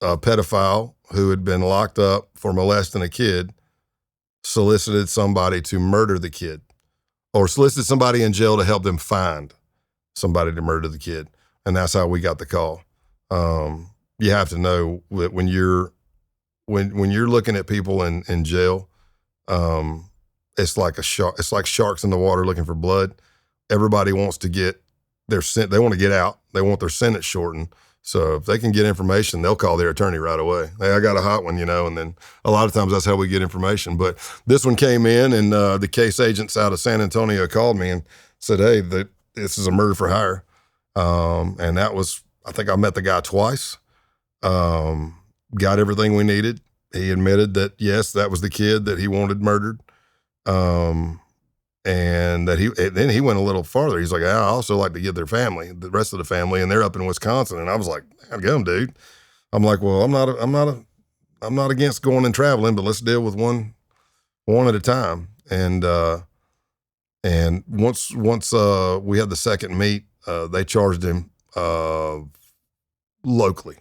a pedophile who had been locked up for molesting a kid solicited somebody to murder the kid, or solicited somebody in jail to help them find somebody to murder the kid. And that's how we got the call. You have to know that when you're looking at people in jail, it's like a shark. It's like sharks in the water looking for blood. Everybody wants to get they want to get out. They want their sentence shortened. So if they can get information, they'll call their attorney right away. Hey, I got a hot one, and then a lot of times that's how we get information. But this one came in, and the case agents out of San Antonio called me and said, hey, this is a murder for hire. And that was, I think I met the guy twice, got everything we needed. He admitted that, yes, that was the kid that he wanted murdered. And that then he went a little farther. He's like, I also like to get their family, the rest of the family, and they're up in Wisconsin. And I was like, I'll get them, dude. I'm like, well, I'm not against going and traveling, but let's deal with one at a time. And once we had the second meet, they charged him locally.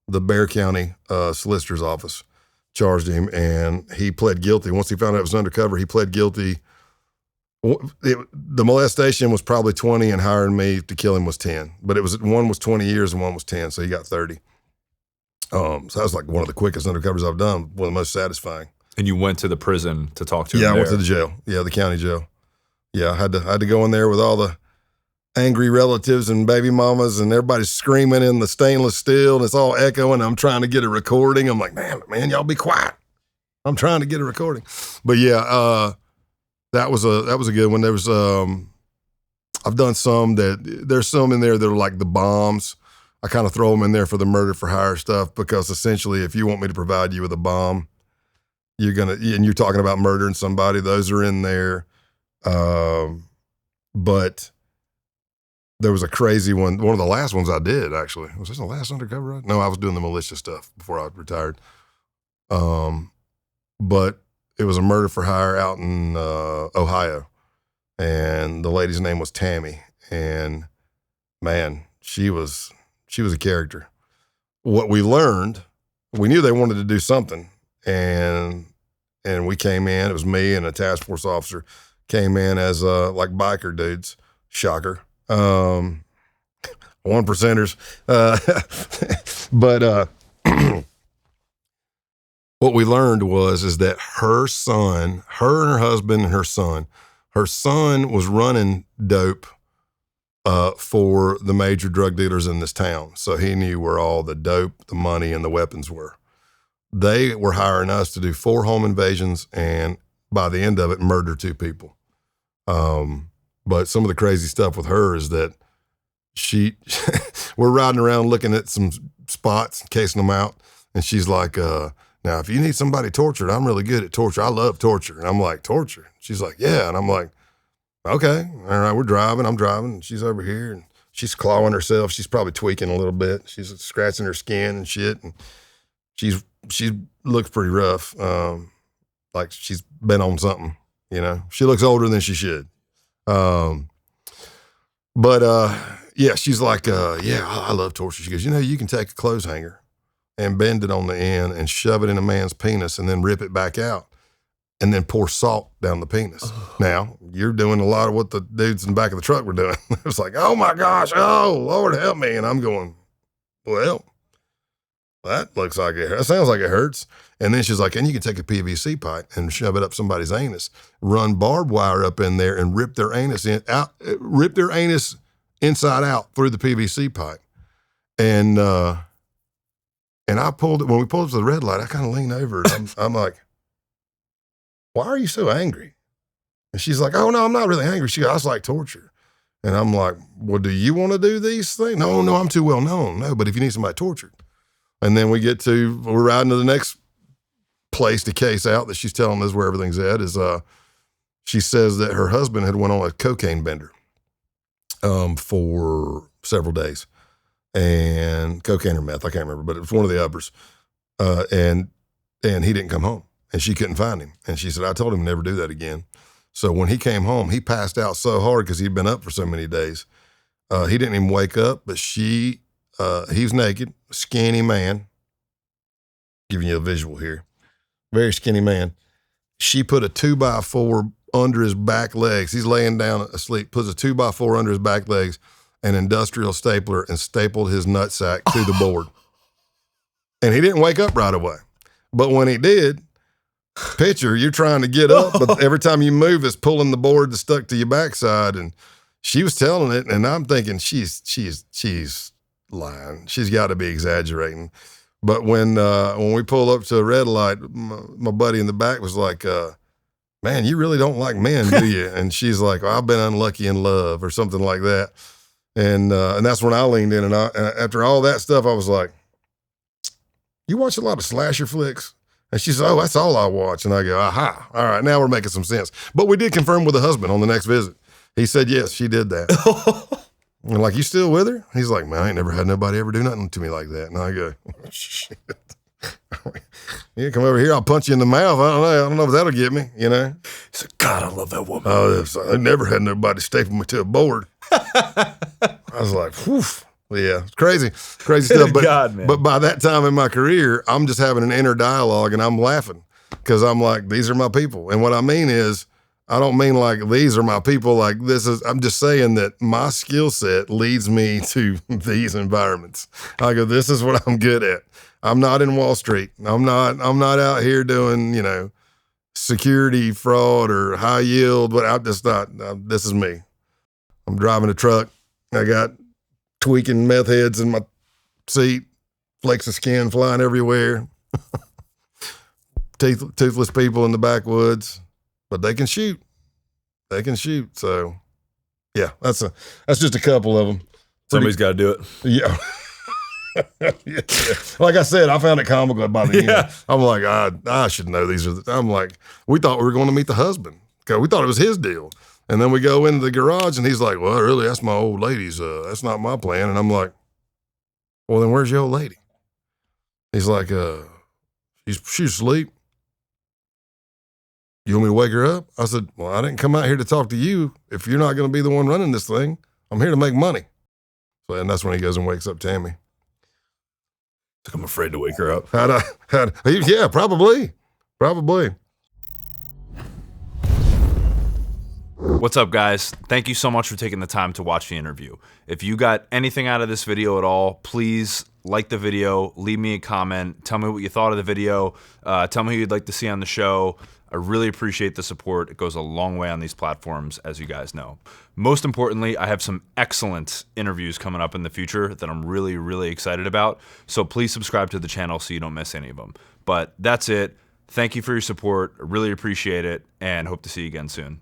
The Bexar County solicitor's office charged him, and he pled guilty. Once he found out it was undercover, he pled guilty. The molestation was probably 20, and hiring me to kill him was 10. But one was 20 years and one was 10, so he got 30. So that was like one of the quickest undercovers I've done, one of the most satisfying. And you went to the prison to talk to him? Yeah, I went to the jail. Yeah, the county jail. Yeah, I had to go in there with all the angry relatives and baby mamas, and everybody's screaming in the stainless steel, and it's all echoing. I'm trying to get a recording. I'm like, man, y'all be quiet. I'm trying to get a recording. But yeah, that was a good one. There was I've done some there's some in there that are like the bombs. I kind of throw them in there for the murder for hire stuff, because essentially, if you want me to provide you with a bomb, and you're talking about murdering somebody, those are in there. But there was a crazy one of the last ones I did, actually. Was this the last undercover? No, I was doing the militia stuff before I retired. But it was a murder for hire out in Ohio, and the lady's name was Tammy. And man, she was a character. What we learned, we knew they wanted to do something, and we came in. It was me and a task force officer came in as like biker dudes. Shocker. 1%ers. But what we learned is that her and her husband and her son was running dope for the major drug dealers in this town. So he knew where all the dope, the money, and the weapons were. They were hiring us to do 4 home invasions, and by the end of it, murder 2 people. But some of the crazy stuff with her is that we're riding around looking at some spots, casing them out, and she's like, now, if you need somebody tortured, I'm really good at torture. I love torture. And I'm like, torture? She's like, yeah. And I'm like, okay, all right, we're driving. I'm driving, and she's over here, and she's clawing herself. She's probably tweaking a little bit. She's scratching her skin and shit, and she looks pretty rough, like she's been on something, She looks older than she should. Yeah, she's like, yeah, I love torture. She goes, you can take a clothes hanger and bend it on the end and shove it in a man's penis and then rip it back out and then pour salt down the penis. Oh. Now, you're doing a lot of what the dudes in the back of the truck were doing. It was like, oh my gosh, oh, Lord help me. And I'm going, well, that looks like that sounds like it hurts. And then she's like, and you can take a PVC pipe and shove it up somebody's anus, run barbed wire up in there and rip their anus inside out through the PVC pipe. And I pulled it, when we pulled up to the red light, I kind of leaned over and I'm like, why are you so angry? And she's like, oh no, I'm not really angry. She goes, I just like torture. And I'm like, well, do you want to do these things? No, I'm too well known. No, but if you need somebody tortured. And then we're riding to the next place to case out that she's telling us where everything's at is, she says that her husband had went on a cocaine bender, for several days, and cocaine or meth, I can't remember, but it was one of the uppers. And he didn't come home, and she couldn't find him. And she said, I told him to never do that again. So when he came home, he passed out so hard because he'd been up for so many days. He didn't even wake up, but he was naked, skinny man, Giving you a visual here. Very skinny man. She put a 2x4 under his back legs. He's laying down asleep, puts a 2x4 under his back legs, an industrial stapler, and stapled his nutsack to the board. And he didn't wake up right away. But when he did, picture, you're trying to get up, but every time you move, it's pulling the board that's stuck to your backside. And she was telling it, and I'm thinking she's lying. She's got to be exaggerating. But when we pull up to a red light, my buddy in the back was like, man, you really don't like men, do you? And she's like, well, I've been unlucky in love or something like that. And that's when I leaned in. And after all that stuff, I was like, you watch a lot of slasher flicks? And she said, oh, that's all I watch. And I go, aha, all right, now we're making some sense. But we did confirm with the husband on the next visit. He said, yes, she did that. And like, you still with her? He's like, man, I ain't never had nobody ever do nothing to me like that. And I go, oh, shit. You come over here, I'll punch you in the mouth. I don't know if that'll get me, you know? He said, God, I love that woman. Oh, I never had nobody staple me to a board. I was like, whew. Yeah, it's crazy stuff. But, God, man. But by that time in my career, I'm just having an inner dialogue and I'm laughing because I'm like, these are my people. And what I mean is, I don't mean like these are my people. Like I'm just saying that my skill set leads me to these environments. I go, this is what I'm good at. I'm not in Wall Street. I'm not out here doing, security fraud or high yield, but I'm just not, this is me. I'm driving a truck. I got tweaking meth heads in my seat, flakes of skin flying everywhere, toothless people in the backwoods, but they can shoot. They can shoot. So yeah, that's just a couple of them. Somebody's got to do it. Yeah. Yeah. Like I said, I found it comical by the end. I'm like, I should know these are. I'm like, we thought we were going to meet the husband because we thought it was his deal, and then we go into the garage and he's like, well, really, that's my old lady's. That's not my plan. And I'm like, well, then where's your old lady? He's like, she's asleep. You want me to wake her up? I said, well, I didn't come out here to talk to you. If you're not going to be the one running this thing, I'm here to make money. So, and that's when he goes and wakes up Tammy. I'm afraid to wake her up. Yeah, probably. What's up, guys? Thank you so much for taking the time to watch the interview. If you got anything out of this video at all, please like the video, leave me a comment, tell me what you thought of the video, tell me who you'd like to see on the show. I really appreciate the support. It goes a long way on these platforms, as you guys know. Most importantly, I have some excellent interviews coming up in the future that I'm really, really excited about. So please subscribe to the channel so you don't miss any of them. But that's it. Thank you for your support. I really appreciate it, and hope to see you again soon.